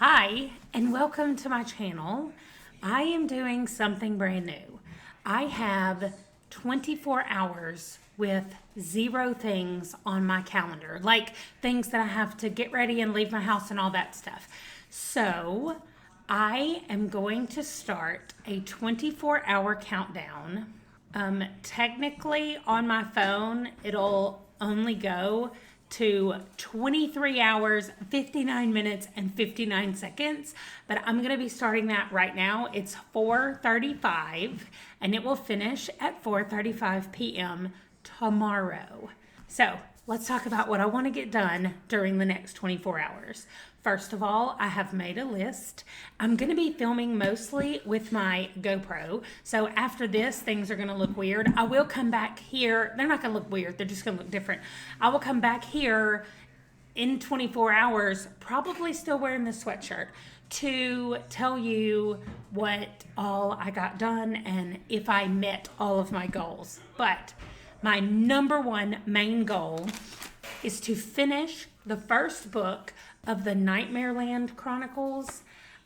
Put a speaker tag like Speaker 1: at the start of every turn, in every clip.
Speaker 1: Hi, and welcome to my channel. I am doing something brand new. I have 24 hours with 0 things on my calendar, like things that I have to get ready and leave my house and all that stuff. So I am going to start a 24-hour countdown. Technically on my phone, it'll only go to 23 hours, 59 minutes, and 59 seconds. But I'm going to be starting that right now. It's 4:35, and it will finish at 4:35 p.m. tomorrow. So let's talk about what I want to get done during the next 24 hours. First of all, I have made a list. I'm going to be filming mostly with my GoPro. So after this, things are going to look weird. I will come back here. They're not going to look weird. They're just going to look different. I will come back here in 24 hours, probably still wearing the sweatshirt, to tell you what all I got done and if I met all of my goals. But my number one main goal is to finish the first book of the Nightmareland Chronicles.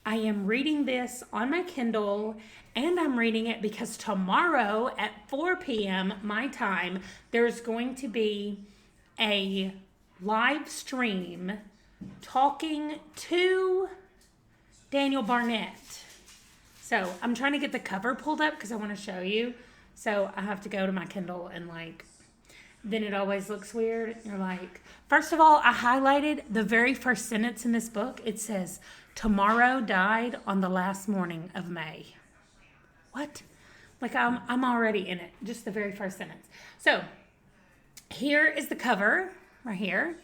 Speaker 1: I am reading this on my Kindle, and I'm reading it because tomorrow at 4 p.m. my time, there's going to be a live stream talking to Daniel Barnett. So I'm trying to get the cover pulled up because I want to show you. So I have to go to my Kindle and then it always looks weird. You're like, first of all, I highlighted the very first sentence in this book. It says, tomorrow died on the last morning of May. What? Like I'm already in it. Just the very first sentence. So here is the cover right here.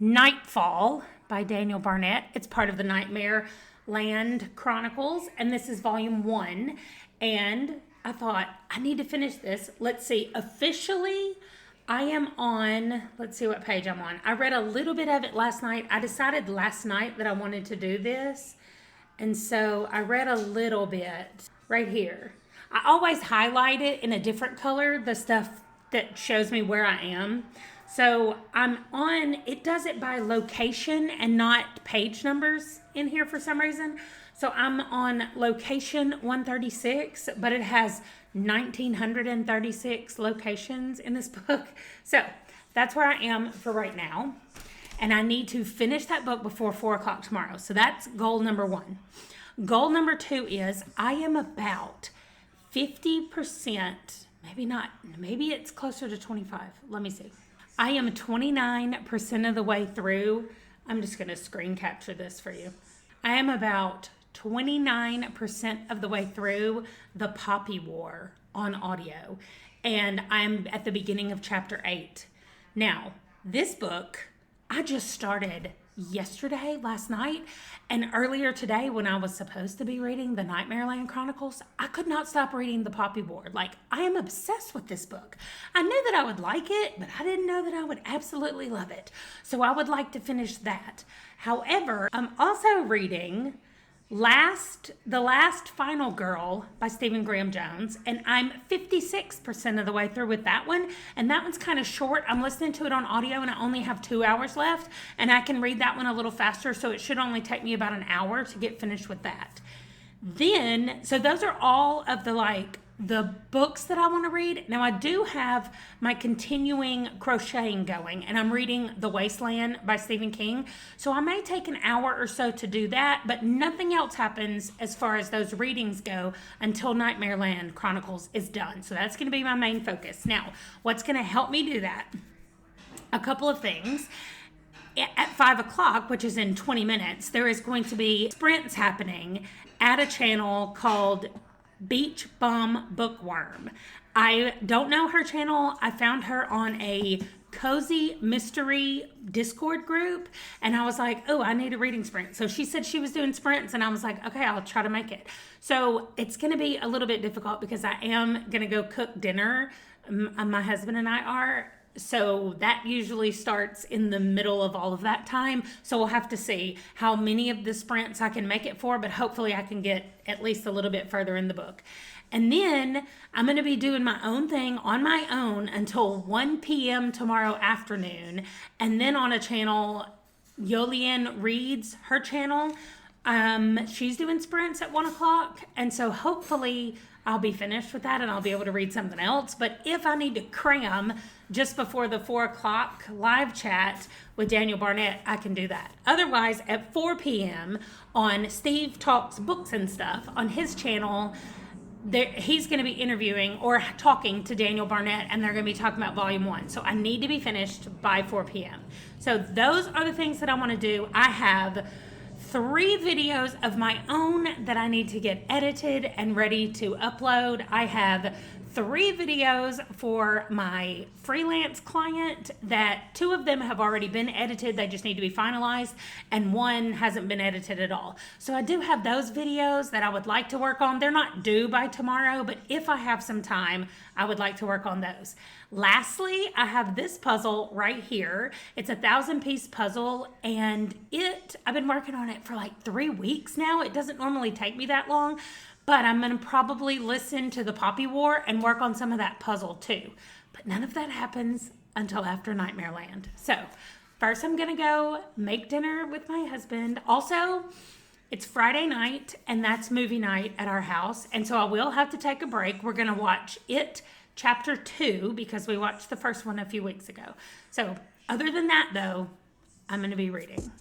Speaker 1: Nightfall by Daniel Barnett. It's part of the Nightmareland Chronicles. And this is volume 1. And I thought, I need to finish this. Let's see. Officially, I am on, let's see what page I'm on. I read a little bit of it last night. I decided last night that I wanted to do this. And so I read a little bit right here. I always highlight it in a different color, the stuff that shows me where I am. So I'm on, it does it by location and not page numbers in here for some reason. So I'm on location 136, but it has 1,936 locations in this book. So that's where I am for right now. And I need to finish that book before 4 o'clock tomorrow. So that's goal number 1. Goal number 2 is I am about 50%, maybe not, maybe it's closer to 25. Let me see. I am 29% of the way through. I'm just going to screen capture this for you. I am about 29% of the way through the Poppy War on audio, and I'm at the beginning of chapter 8. Now, this book, I just started last night, and earlier today when I was supposed to be reading the Nightmareland Chronicles, I could not stop reading the Poppy War. Like, I am obsessed with this book. I knew that I would like it, but I didn't know that I would absolutely love it. So I would like to finish that. However, I'm also reading The Last Final Girl by Stephen Graham Jones, and I'm 56% of the way through with that one, and that one's kind of short. I'm listening to it on audio, and I only have 2 hours left, and I can read that one a little faster, so it should only take me about an hour to get finished with that. Then, so those are all of the books that I want to read. Now, I do have my continuing crocheting going, and I'm reading The Wasteland by Stephen King. So I may take an hour or so to do that, but nothing else happens as far as those readings go until Nightmareland Chronicles is done. So that's going to be my main focus. Now, what's going to help me do that? A couple of things. At 5 o'clock, which is in 20 minutes, there is going to be sprints happening at a channel called Beach Bum Bookworm. I don't know her channel. I found her on a cozy mystery Discord group, and I was like, oh, I need a reading sprint. So she said she was doing sprints, and I was like, okay, I'll try to make it. So it's going to be a little bit difficult because I am going to go cook dinner. My husband and I are. So that usually starts in the middle of all of that time. So we'll have to see how many of the sprints I can make it for, but hopefully I can get at least a little bit further in the book. And then I'm going to be doing my own thing on my own until 1 p.m. tomorrow afternoon. And then on a channel, Yolian Reads, her channel, She's doing sprints at 1 o'clock, and so hopefully I'll be finished with that and I'll be able to read something else. But if I need to cram just before the 4 o'clock live chat with Daniel Barnett, I can do that. Otherwise, at 4 p.m. on Steve Talks Books and Stuff on his channel, he's going to be interviewing or talking to Daniel Barnett, and they're going to be talking about volume 1. So I need to be finished by 4 p.m. So those are the things that I want to do. I have 3 videos of my own that I need to get edited and ready to upload. I have 3 videos for my freelance client that 2 of them have already been edited. They just need to be finalized, and 1 hasn't been edited at all. So I do have those videos that I would like to work on. They're not due by tomorrow, but if I have some time, I would like to work on those. Lastly, I have this puzzle right here. It's a 1,000-piece puzzle, and I've been working on it for like 3 weeks now. It doesn't normally take me that long, but I'm going to probably listen to the Poppy War and work on some of that puzzle too. But none of that happens until after Nightmare Land. So first I'm going to go make dinner with my husband. Also, it's Friday night, and that's movie night at our house. And so I will have to take a break. We're going to watch It Chapter 2 because we watched the first one a few weeks ago. So other than that, though, I'm going to be reading.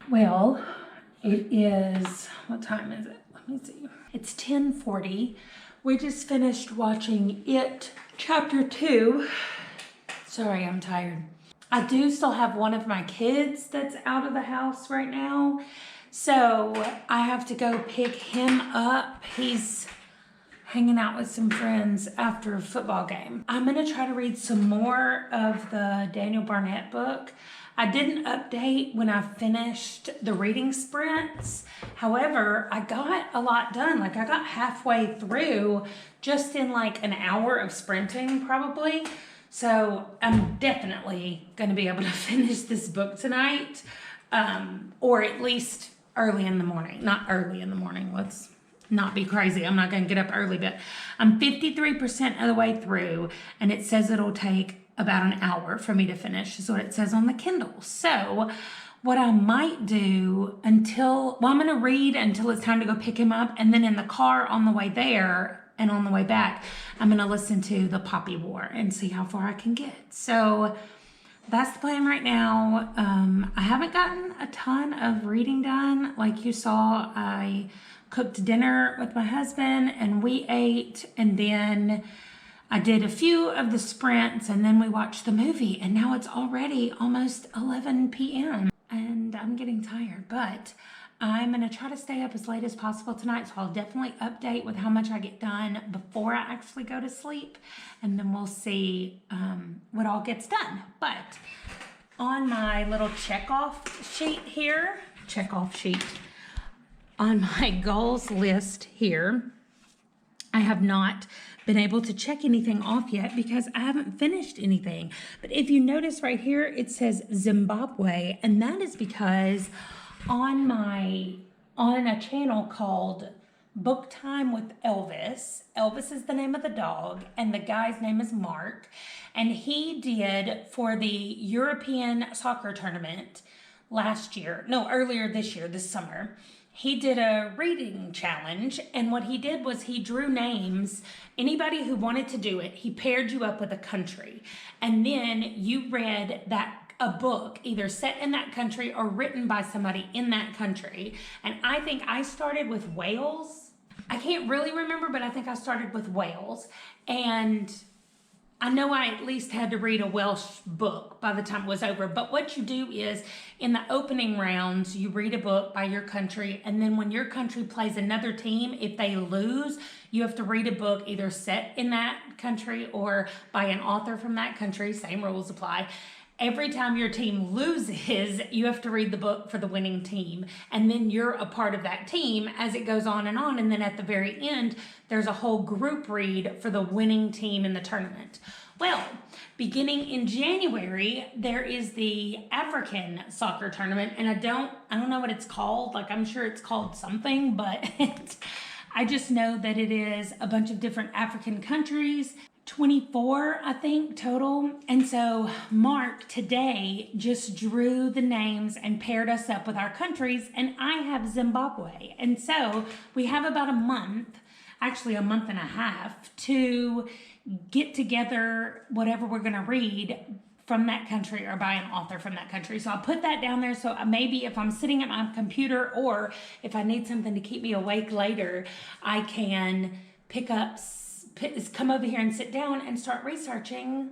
Speaker 1: Well, it is, what time is it? Let me see. It's 10:40. We just finished watching It Chapter 2. Sorry, I'm tired. I do still have one of my kids that's out of the house right now. So I have to go pick him up. He's hanging out with some friends after a football game. I'm going to try to read some more of the Daniel Barnett book. I didn't update when I finished the reading sprints. However, I got a lot done. Like I got halfway through just in like an hour of sprinting probably. So I'm definitely going to be able to finish this book tonight, or at least early in the morning. Not early in the morning. Let's not be crazy. I'm not going to get up early, but I'm 53% of the way through, and it says it'll take about an hour for me to finish is what it says on the Kindle. So what I might do I'm going to read until it's time to go pick him up, and then in the car on the way there and on the way back, I'm going to listen to the Poppy War and see how far I can get. So that's the plan right now. I haven't gotten a ton of reading done. Like you saw, I cooked dinner with my husband and we ate, and then I did a few of the sprints, and then we watched the movie, and now it's already almost 11 p.m. and I'm getting tired, but I'm going to try to stay up as late as possible tonight, so I'll definitely update with how much I get done before I actually go to sleep, and then we'll see what all gets done. But on my little checkoff sheet, on my goals list here, I have not been able to check anything off yet because I haven't finished anything. But if you notice right here, it says Zimbabwe, and that is because on a channel called Book Time with Elvis. Elvis is the name of the dog, and the guy's name is Mark. And he did for the European soccer tournament earlier this year, this summer. He did a reading challenge, and what he did was he drew names. Anybody who wanted to do it, he paired you up with a country, and then you read a book either set in that country or written by somebody in that country. And I think I started with Wales. I can't really remember, but I think I started with Wales. And I know I at least had to read a Welsh book by the time it was over, but what you do is in the opening rounds, you read a book by your country, and then when your country plays another team, if they lose, you have to read a book either set in that country or by an author from that country. Same rules apply. Every time your team loses, you have to read the book for the winning team. And then you're a part of that team as it goes on. And then at the very end, there's a whole group read for the winning team in the tournament. Well, beginning in January, there is the African soccer tournament. And I don't know what it's called. Like, I'm sure it's called something, but I just know that it is a bunch of different African countries. 24, I think, total. And so Mark today just drew the names and paired us up with our countries, and I have Zimbabwe. And so we have about a month, actually a month and a half, to get together whatever we're going to read from that country or by an author from that country. So I'll put that down there, so maybe if I'm sitting at my computer or if I need something to keep me awake later, I can come over here and sit down and start researching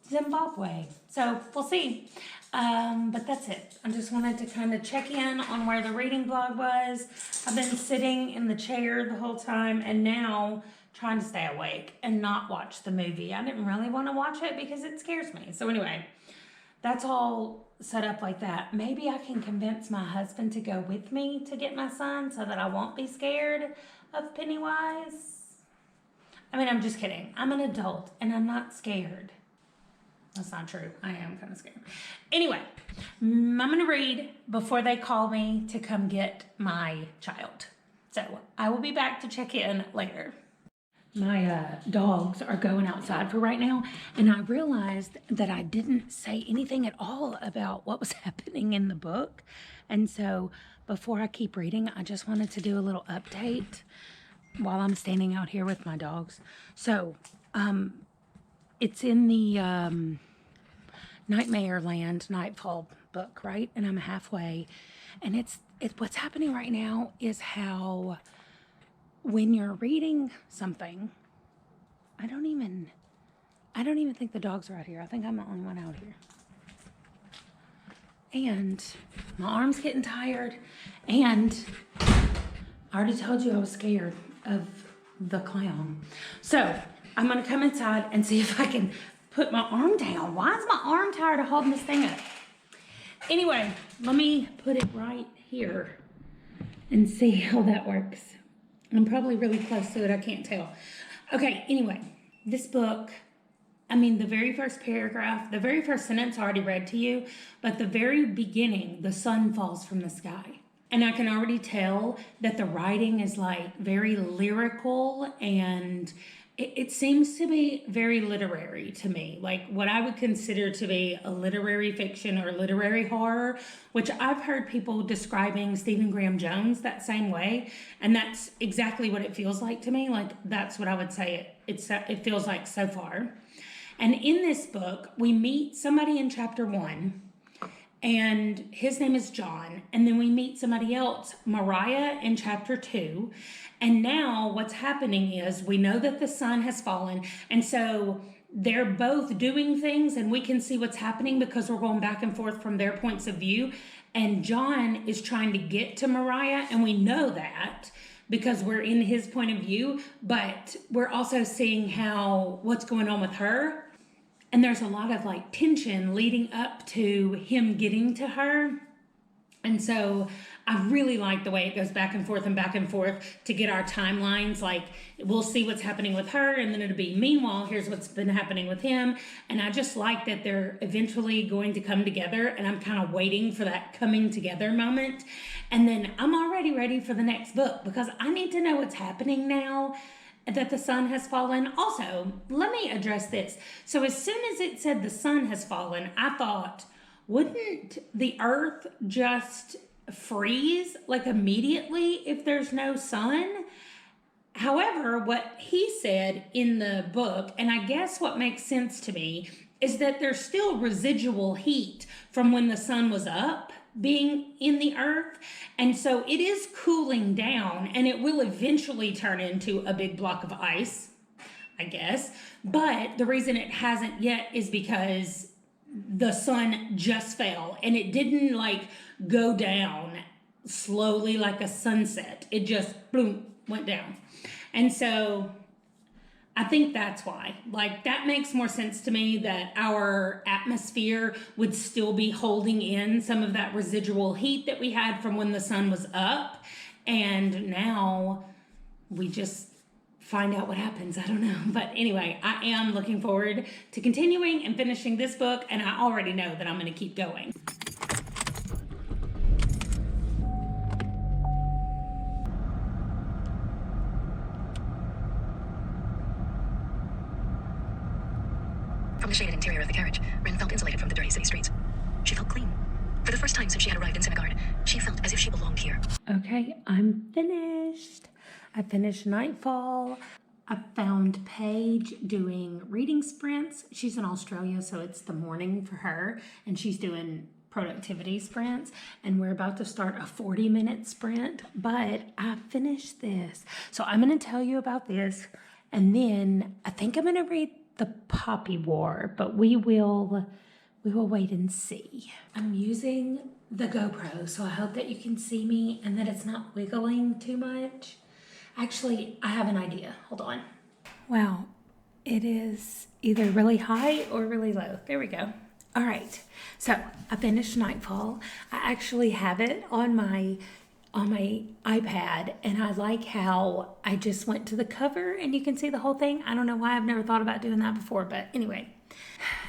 Speaker 1: Zimbabwe. So we'll see. But that's it. I just wanted to kind of check in on where the reading blog was. I've been sitting in the chair the whole time and now trying to stay awake and not watch the movie. I didn't really want to watch it because it scares me. So anyway, that's all set up like that. Maybe I can convince my husband to go with me to get my son so that I won't be scared of Pennywise. I mean, I'm just kidding. I'm an adult and I'm not scared. That's not true. I am kind of scared. Anyway, I'm going to read before they call me to come get my child. So I will be back to check in later. My dogs are going outside for right now, and I realized that I didn't say anything at all about what was happening in the book. And so before I keep reading, I just wanted to do a little update while I'm standing out here with my dogs. So, it's in the Nightmare Land Nightfall book, right? And I'm halfway. And it's what's happening right now is how when you're reading something, I don't even think the dogs are out here. I think I'm the only one out here. And my arm's getting tired. And I already told you I was scared of the clown. So I'm going to come inside and see if I can put my arm down. Why is my arm tired of holding this thing up? Anyway, let me put it right here and see how that works. I'm probably really close to it. I can't tell. Okay, anyway, this book, I mean, the very first paragraph, the very first sentence I already read to you, but the very beginning, the sun falls from the sky. And I can already tell that the writing is like very lyrical, and it seems to be very literary to me, like what I would consider to be a literary fiction or literary horror, which I've heard people describing Stephen Graham Jones that same way. And that's exactly what it feels like to me. Like that's what I would say it feels like so far. And in this book, we meet somebody in chapter 1. And his name is John. And then we meet somebody else, Mariah, in chapter 2. And now what's happening is we know that the sun has fallen. And so they're both doing things and we can see what's happening because we're going back and forth from their points of view. And John is trying to get to Mariah. And we know that because we're in his point of view. But we're also seeing what's going on with her. And there's a lot of like tension leading up to him getting to her. And so I really like the way it goes back and forth to get our timelines. Like we'll see what's happening with her and then it'll be, meanwhile, here's what's been happening with him. And I just like that they're eventually going to come together, and I'm kind of waiting for that coming together moment. And then I'm already ready for the next book because I need to know what's happening now that the sun has fallen. Also, let me address this. So as soon as it said the sun has fallen, I thought, wouldn't the earth just freeze like immediately if there's no sun? However, what he said in the book, and I guess what makes sense to me, is that there's still residual heat from when the sun was up being in the earth. And so it is cooling down and it will eventually turn into a big block of ice. I guess. But the reason it hasn't yet is because the sun just fell and it didn't like go down slowly like a sunset. It just boom went down. And so I think that's why. Like, that makes more sense to me, that our atmosphere would still be holding in some of that residual heat that we had from when the sun was up. And now we just find out what happens. I don't know. But anyway, I am looking forward to continuing and finishing this book. And I already know that I'm going to keep going.
Speaker 2: From the shaded interior of the carriage, Rin felt insulated from the dirty city streets. She felt clean. For the first time since she had arrived in Sinigard, she felt as if she belonged here.
Speaker 1: Okay, I'm finished. I finished Nightfall. I found Paige doing reading sprints. She's in Australia, so it's the morning for her, and she's doing productivity sprints, and we're about to start a 40-minute sprint, but I finished this. So I'm going to tell you about this, and then I think I'm going to read The Poppy War, but we will wait and see. I'm using the GoPro, so I hope that you can see me and that it's not wiggling too much. Actually, I have an idea. Hold on. Wow, it is either really high or really low. There we go. All right, so I finished Nightfall. I actually have it on my iPad, and I like how I just went to the cover and you can see the whole thing. I don't know why I've never thought about doing that before, but anyway,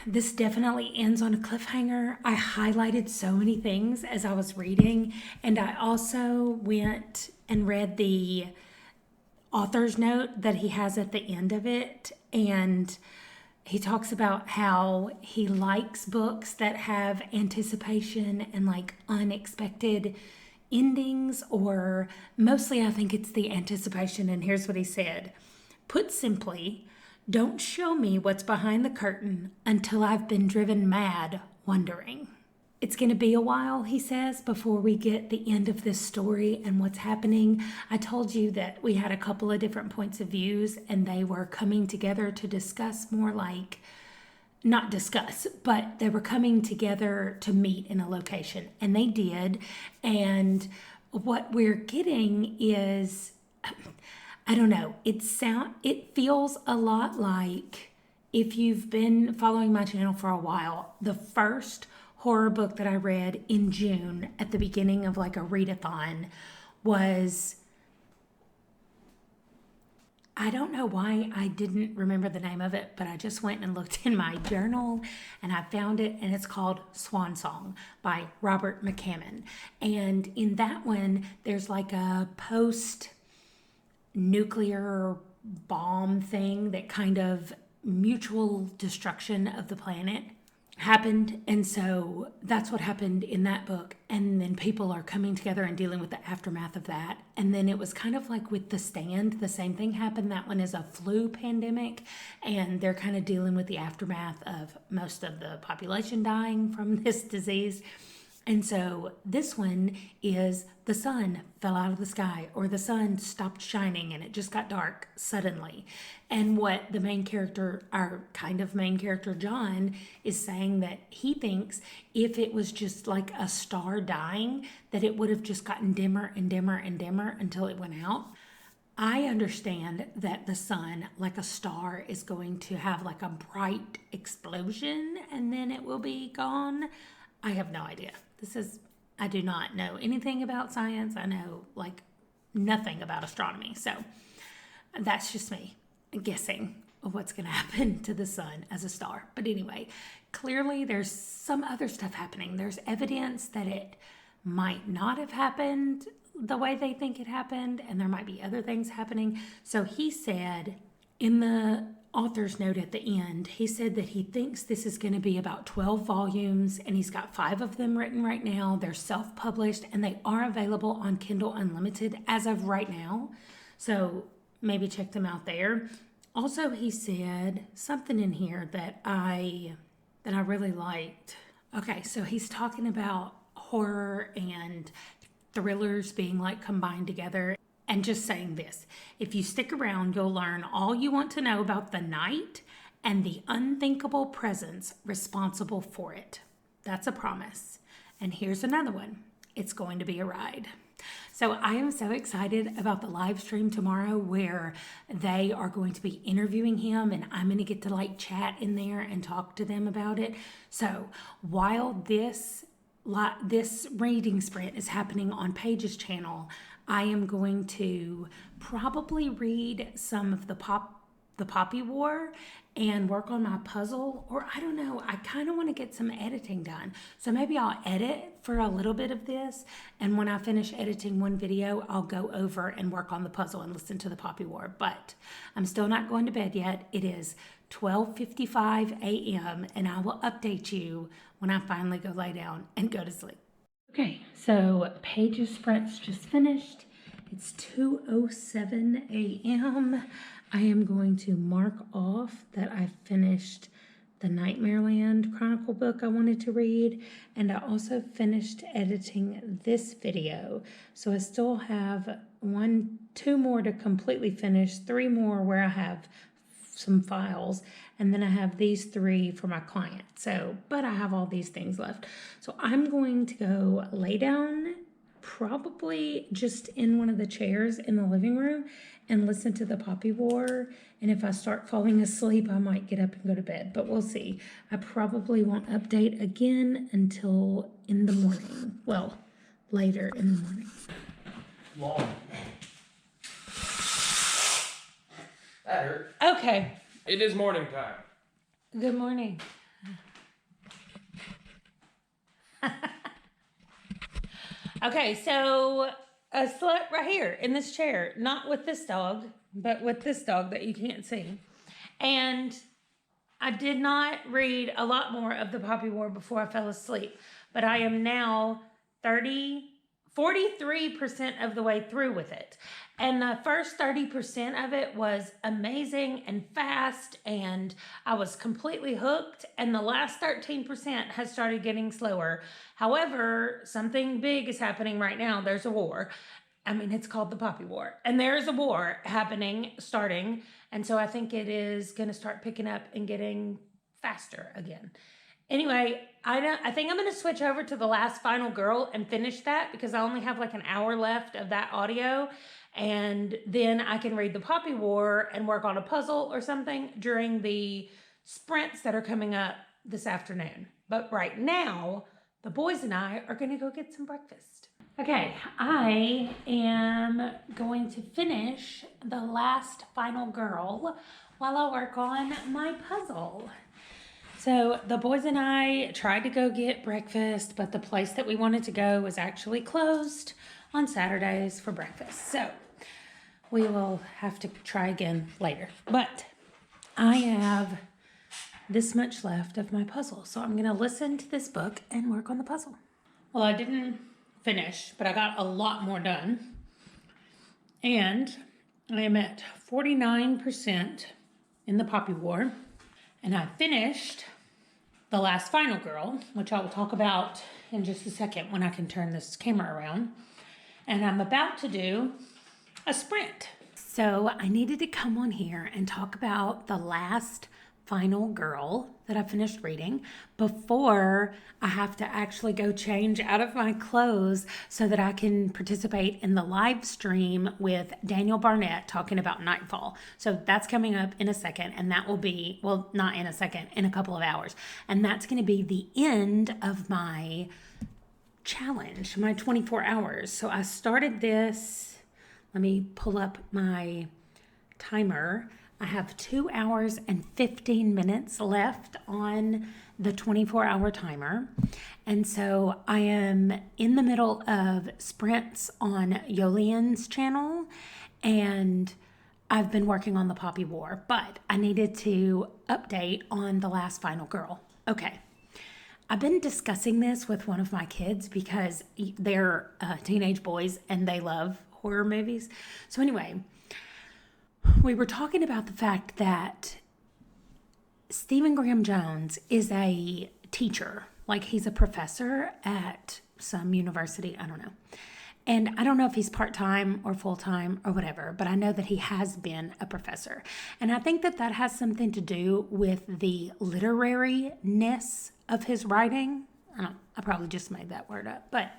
Speaker 1: this definitely ends on a cliffhanger. I highlighted so many things as I was reading, and I also went and read the author's note that he has at the end of it, and he talks about how he likes books that have anticipation and like unexpected endings, or mostly I think it's the anticipation. And here's what he said: put simply, don't show me what's behind the curtain until I've been driven mad wondering. It's going to be a while, he says, before we get the end of this story and what's happening. I told you that we had a couple of different points of views, and they were coming together to discuss more like, not discuss, but they were coming together to meet in a location, and they did. And what we're getting is, I don't know, it feels a lot like, if you've been following my channel for a while, the first horror book that I read in June at the beginning of like a readathon was, I don't know why I didn't remember the name of it, but I just went and looked in my journal and I found it, and it's called Swan Song by Robert McCammon. And in that one, there's like a post-nuclear bomb thing that kind of mutual destruction of the planet happened, and so that's what happened in that book. And then people are coming together and dealing with the aftermath of that. And then it was kind of like with The Stand, the same thing happened. That one is a flu pandemic, and they're kind of dealing with the aftermath of most of the population dying from this disease. And so this one is the sun fell out of the sky, or the sun stopped shining and it just got dark suddenly. And what the main character, our kind of main character John, is saying that he thinks if it was just like a star dying, that it would have just gotten dimmer and dimmer and dimmer until it went out. I understand that the sun, like a star, is going to have like a bright explosion and then it will be gone. I have no idea. I do not know anything about science. I know like nothing about astronomy. So that's just me guessing of what's going to happen to the sun as a star. But anyway, clearly there's some other stuff happening. There's evidence that it might not have happened the way they think it happened, and there might be other things happening. So he said in the author's note at the end, he said that he thinks this is going to be about 12 volumes, and he's got 5 of them written right now. They're self-published, and they are available on Kindle Unlimited as of right now. So maybe check them out there. Also, he said something in here that I really liked. Okay, so he's talking about horror and thrillers being like combined together. and just saying this. If you stick around, you'll learn all you want to know about the night and the unthinkable presence responsible for it. That's a promise. And here's another one. It's going to be a ride. So I am so excited about the live stream tomorrow where they are going to be interviewing him, and I'm going to get to like chat in there and talk to them about it. So while this reading sprint is happening on Paige's channel, I am going to probably read some of the Poppy War and work on my puzzle, or I don't know, I kind of want to get some editing done. So maybe I'll edit for a little bit of this, and when I finish editing one video, I'll go over and work on the puzzle and listen to the Poppy War. But I'm still not going to bed yet. It is 12:55 a.m. and I will update you when I finally go lay down and go to sleep. Okay, so Paige's sprint's just finished. It's 2:07 a.m. I am going to mark off that I finished the Nightmareland Chronicle book I wanted to read, and I also finished editing this video. So I still have two more to completely finish, 3 more where I have some files, and then I have these 3 for my client. So, but I have all these things left. So I'm going to go lay down, probably just in one of the chairs in the living room, and listen to the Poppy War. And if I start falling asleep, I might get up and go to bed, but we'll see. I probably won't update again until in the morning. Well, later in the morning.
Speaker 3: Long. That hurt.
Speaker 1: Okay.
Speaker 3: It is morning time.
Speaker 1: Good morning. Okay, so I slept right here in this chair, not with this dog, but with this dog that you can't see. And I did not read a lot more of the Poppy War before I fell asleep, but I am now 43% of the way through with it. And the first 30% of it was amazing and fast, and I was completely hooked. And the last 13% has started getting slower. However, something big is happening right now. There's a war. I mean, it's called the Poppy War. And there's a war starting. And so I think it is going to start picking up and getting faster again. Anyway, I think I'm going to switch over to The Last Final Girl and finish that because I only have like an hour left of that audio. And then I can read the Poppy War and work on a puzzle or something during the sprints that are coming up this afternoon. But right now, the boys and I are going to go get some breakfast. Okay, I am going to finish The Last Final Girl while I work on my puzzle. So the boys and I tried to go get breakfast, but the place that we wanted to go was actually closed on Saturdays for breakfast. So we will have to try again later. But I have this much left of my puzzle. So I'm going to listen to this book and work on the puzzle. Well, I didn't finish, but I got a lot more done. And I am at 49% in the Poppy War. And I finished The Last Final Girl, which I will talk about in just a second when I can turn this camera around. And I'm about to do a sprint. So I needed to come on here and talk about The Last Final Girl that I finished reading before I have to actually go change out of my clothes so that I can participate in the live stream with Daniel Barnett talking about Nightfall. So that's coming up in a second, and that will be, well, not in a second, in a couple of hours. And that's going to be the end of my challenge, my 24 hours. So I started this, let me pull up my timer. I have 2 hours and 15 minutes left on the 24-hour timer. And so I am in the middle of sprints on Yolian's channel, and I've been working on the Poppy War, but I needed to update on The Last Final Girl. Okay. I've been discussing this with one of my kids because they're teenage boys and they love horror movies. So anyway, we were talking about the fact that Stephen Graham Jones is a teacher, like he's a professor at some university, I don't know. And I don't know if he's part-time or full-time or whatever, but I know that he has been a professor. And I think that that has something to do with the literariness of his writing. I probably just made that word up, but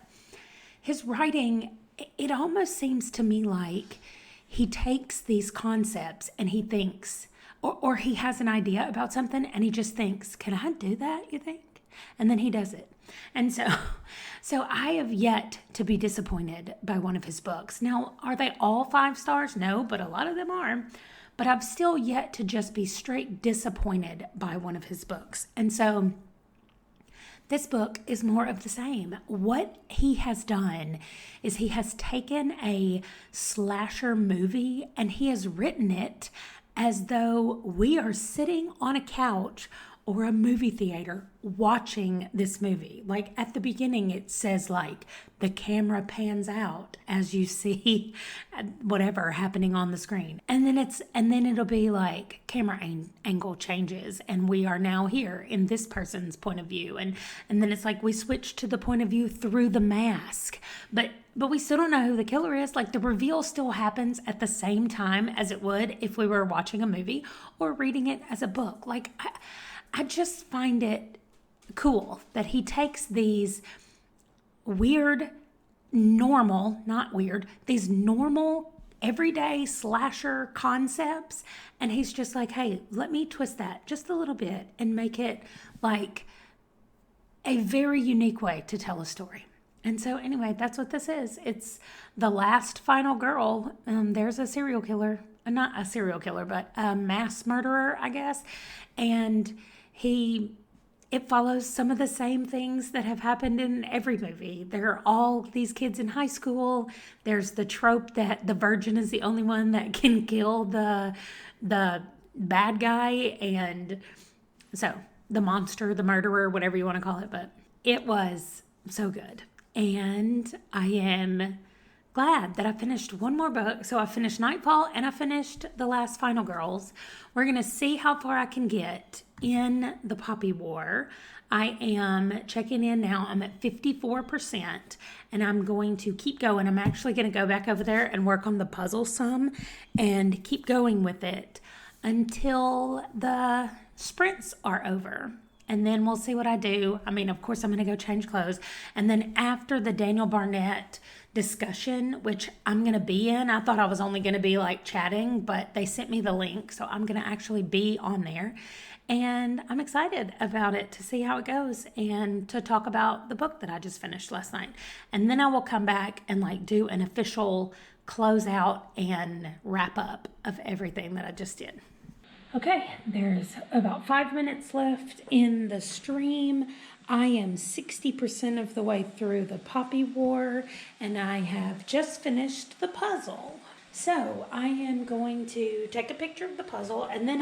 Speaker 1: his writing, it almost seems to me like he takes these concepts and he thinks, or he has an idea about something and he just thinks, can I do that, you think? And then he does it. And so I have yet to be disappointed by one of his books. Now, are they all 5 stars? No, but a lot of them are. But I've still yet to just be straight disappointed by one of his books. And so this book is more of the same. What he has done is he has taken a slasher movie and he has written it as though we are sitting on a couch or a movie theater watching this movie. Like at the beginning, it says like the camera pans out as you see whatever happening on the screen. And then it'll be like camera angle changes and we are now here in this person's point of view. And then it's like we switch to the point of view through the mask. But we still don't know who the killer is. Like the reveal still happens at the same time as it would if we were watching a movie or reading it as a book. Like I just find it cool that he takes these weird, normal, not weird, these normal, everyday slasher concepts, and he's just like, hey, let me twist that just a little bit and make it like a very unique way to tell a story. And so anyway, that's what this is. It's the last final girl. There's a serial killer, not a serial killer, but a mass murderer, I guess. And it follows some of the same things that have happened in every movie. There are all these kids in high school. There's the trope that the virgin is the only one that can kill the bad guy. And so the monster, the murderer, whatever you want to call it. But it was so good. And I am glad that I finished one more book. So I finished Nightfall and I finished The Last Final Girls. We're going to see how far I can get in the Poppy War. I am checking in now. I'm at 54% and I'm going to keep going. I'm actually going to go back over there and work on the puzzle some and keep going with it until the sprints are over. And then we'll see what I do. I mean, of course, I'm going to go change clothes. And then after the Daniel Barnett discussion, which I'm going to be in, I thought I was only going to be like chatting, but they sent me the link. So I'm going to actually be on there. And I'm excited about it to see how it goes and to talk about the book that I just finished last night. And then I will come back and like do an official closeout and wrap up of everything that I just did. Okay, there's about 5 minutes left in the stream. I am 60% of the way through the Poppy War, and I have just finished the puzzle. So I am going to take a picture of the puzzle, and then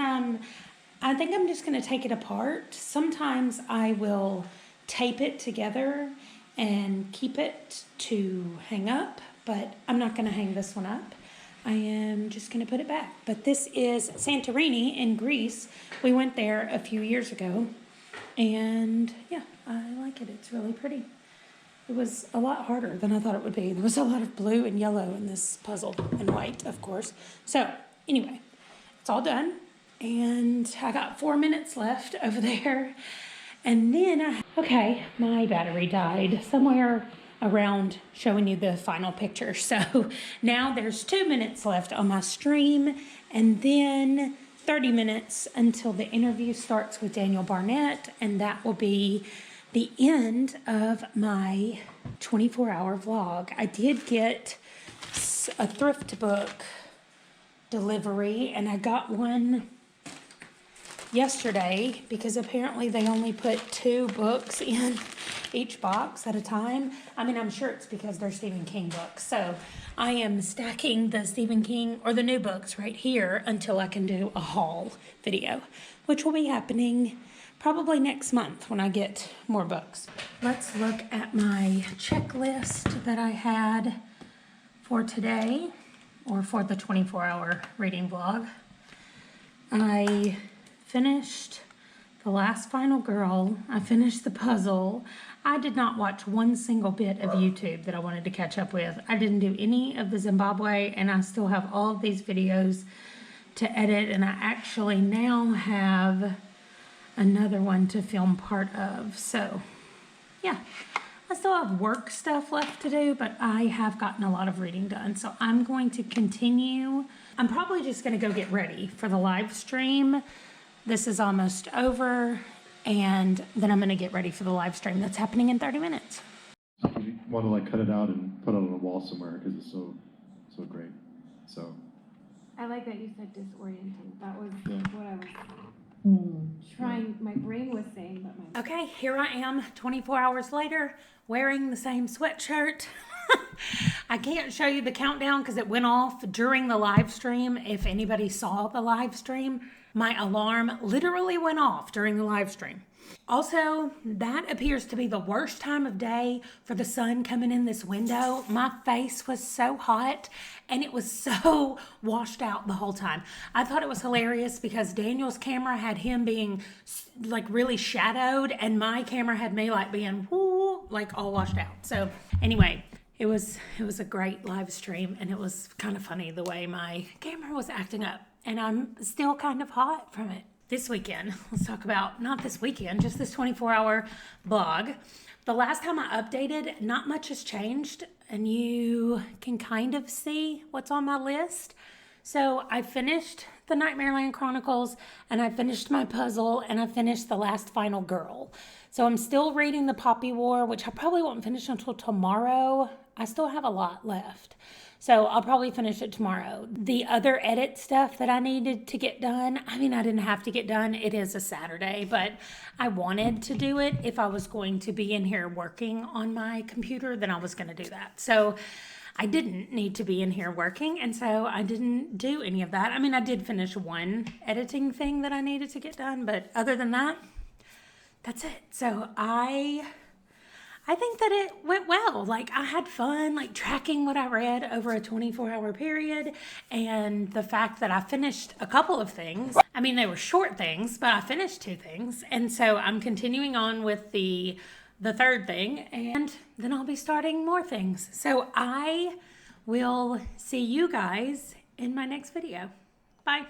Speaker 1: I think I'm just going to take it apart. Sometimes I will tape it together and keep it to hang up, but I'm not going to hang this one up. I am just going to put it back. But this is Santorini in Greece. We went there a few years ago. And yeah, I like it. It's really pretty. It was a lot harder than I thought it would be. There was a lot of blue and yellow in this puzzle. And white, of course. So anyway, it's all done. And I got 4 minutes left over there. And then, okay, my battery died somewhere around showing you the final picture. So now there's 2 minutes left on my stream and then 30 minutes until the interview starts with Daniel Barnett, and that will be the end of my 24-hour vlog. I did get a thrift book delivery and I got one yesterday because apparently they only put 2 books in each box at a time. I mean, I'm sure it's because they're Stephen King books. So I am stacking the Stephen King or the new books right here until I can do a haul video, which will be happening probably next month when I get more books. Let's look at my checklist that I had for today or for the 24-hour reading vlog. I finished The Last Final Girl. I finished the puzzle. I did not watch one single bit of YouTube that I wanted to catch up with. I didn't do any of the Zimbabwe, and I still have all of these videos to edit, and I actually now have another one to film part of. So, yeah. I still have work stuff left to do, but I have gotten a lot of reading done. So I'm going to continue. I'm probably just going to go get ready for the live stream. This is almost over, and then I'm going to get ready for the live stream that's happening in 30 minutes.
Speaker 4: You want to like cut it out and put it on a wall somewhere because it's so great. So.
Speaker 5: I like that you said disorienting. That was
Speaker 4: Yeah.
Speaker 5: what I was trying, my brain was saying, but my...
Speaker 1: Okay, here I am 24 hours later wearing the same sweatshirt. I can't show you the countdown because it went off during the live stream. If anybody saw the live stream, my alarm literally went off during the live stream. Also, that appears to be the worst time of day for the sun coming in this window. My face was so hot and it was so washed out the whole time. I thought it was hilarious because Daniel's camera had him being like really shadowed and my camera had me like being whoo, like all washed out. So anyway, it was a great live stream and it was kind of funny the way my camera was acting up, and I'm still kind of hot from it. This weekend, let's talk about, not this weekend, just this 24-hour blog. The last time I updated, not much has changed, and you can kind of see what's on my list. So I finished the Nightmareland Chronicles, and I finished my puzzle, and I finished The Last Final Girl. So I'm still reading The Poppy War, which I probably won't finish until tomorrow. I still have a lot left. So I'll probably finish it tomorrow. The other edit stuff that I needed to get done, I mean, I didn't have to get done. It is a Saturday, but I wanted to do it. If I was going to be in here working on my computer, then I was going to do that. So I didn't need to be in here working, and so I didn't do any of that. I mean, I did finish one editing thing that I needed to get done, but other than that, that's it. So I think that it went well. Like, I had fun, like, tracking what I read over a 24-hour period, and the fact that I finished a couple of things. I mean, they were short things, but I finished 2 things, and so I'm continuing on with the third thing, and then I'll be starting more things. So I will see you guys in my next video. Bye.